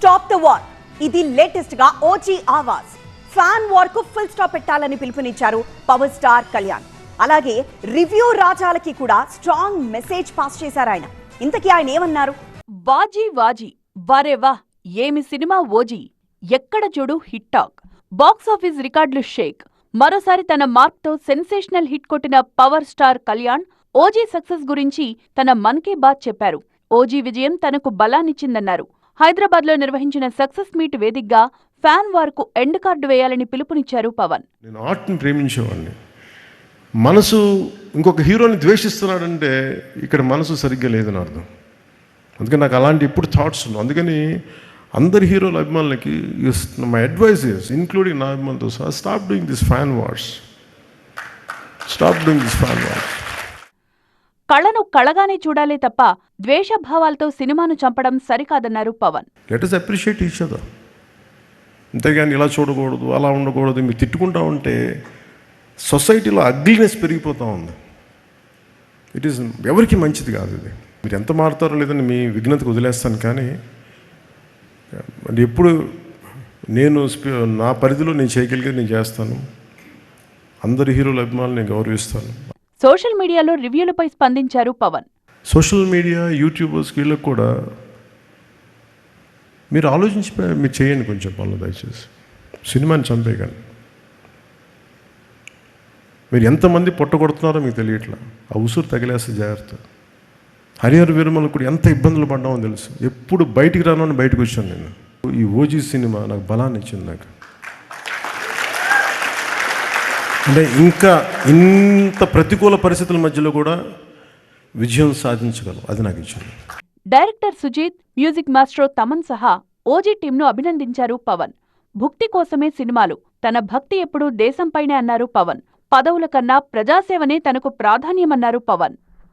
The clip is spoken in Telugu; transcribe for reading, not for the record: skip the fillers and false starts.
Stop the war. ఇది లేటెస్ట్ గా ఓజీ ఆవాజ్. ఫ్యాన్ వార్ కు ఫుల్ స్టాప్ పెట్టాలని పిలుపునిచ్చారు పవర్ స్టార్ కళ్యాణ్. అలాగే రివ్యూ రాజాలకి కూడా స్ట్రాంగ్ మెసేజ్ పాస్ చేశారు ఆయన. ఇంతకీ ఆయన ఏమన్నారు? వాజీ వాజీ వారేవా ఏమి సినిమా ఓజీ, ఎక్కడ చూడు హిట్ టాక్, బాక్సాఫీస్ రికార్డులు షేక్. మరోసారి తన మార్క్తో సెన్సేషనల్ హిట్ కొట్టిన power star Kalyan OG success గురించి తన మన్ కీ బాత్ చెప్పారు. ఓజీ విజయం తనకు బలాన్నిచ్చిందన్నారు. హైదరాబాద్లో నిర్వహించిన సక్సెస్ మీట్ వేదికగా ఫ్యాన్ వార్కు ఎండ్ కార్డు వేయాలని పిలుపునిచ్చారు పవన్. నేను ఆర్ట్ని ప్రేమించేవాడిని. మనసు ఇంకొక హీరోని ద్వేషిస్తున్నాడంటే ఇక్కడ మనసు సరిగ్గా లేదని అర్థం. అందుకని నాకు అలాంటి ఇప్పుడు థాట్స్ ఉన్నాయి. అందుకని అందరి హీరోల అభిమానులకి మై అడ్వైస్ ఇస్, ఇంక్లూడింగ్ నా అభిమానులతో సహా, stop doing this fan wars. Stop doing this fan wars. కళను కళగానే చూడాలే తప్ప ద్వేషభావాలతో సినిమాను చంపడం సరికాదన్నారు Pawan. Let us appreciate each other. అంతేగాని ఇలా చూడకూడదు, అలా ఉండకూడదు, మీరు తిట్టుకుంటా ఉంటే సొసైటీలో అగ్లీనెస్ పెరిగిపోతూ ఉంది. ఇట్ ఈస్ ఎవరికి మంచిది కాదు ఇది. మీరు ఎంత మారుతారో లేదని మీ విఘ్నతకు వదిలేస్తాను. కానీ ఎప్పుడు నేను నా పరిధిలో నేను చేయగలిగేది నేను చేస్తాను. అందరి హీరోల అభిమానులు నేను గౌరవిస్తాను. సోషల్ మీడియాలో రివ్యూలపై స్పందించారు పవన్. సోషల్ మీడియా యూట్యూబర్స్ వీళ్ళకి కూడా మీరు ఆలోచించి మీరు చేయండి కొంచెం పనులు దయచేసి. సినిమాని చంపేయకండి. మీరు ఎంతమంది పొట్టగొడుతున్నారో మీకు తెలియట్లా. ఆ ఉసురు తగిలేస్తే జాగ్రత్త. హరిహర వీరమలు కూడా ఎంత ఇబ్బందులు పడ్డామో తెలుసు. ఎప్పుడు బయటికి రాను బయటకు వచ్చాను నేను. ఈ ఓజీ సినిమా నాకు బలాన్ని ఇచ్చింది. నాకు అంటే ఇంకా ఇంత ప్రతికూల పరిస్థితుల మధ్యలో కూడా విజయం సాధించగలం, అది నాకు ఇచ్చింది. Director Sujeeth, music master Thaman సహా ఓజీ టీంను అభినందించారు పవన్. భుక్తి కోసమే సినిమాలు, తన భక్తి ఎప్పుడూ దేశంపైనే అన్నారు పవన్. పదవుల కన్నా ప్రజాసేవనే తనకు ప్రాధాన్యమన్నారు పవన్.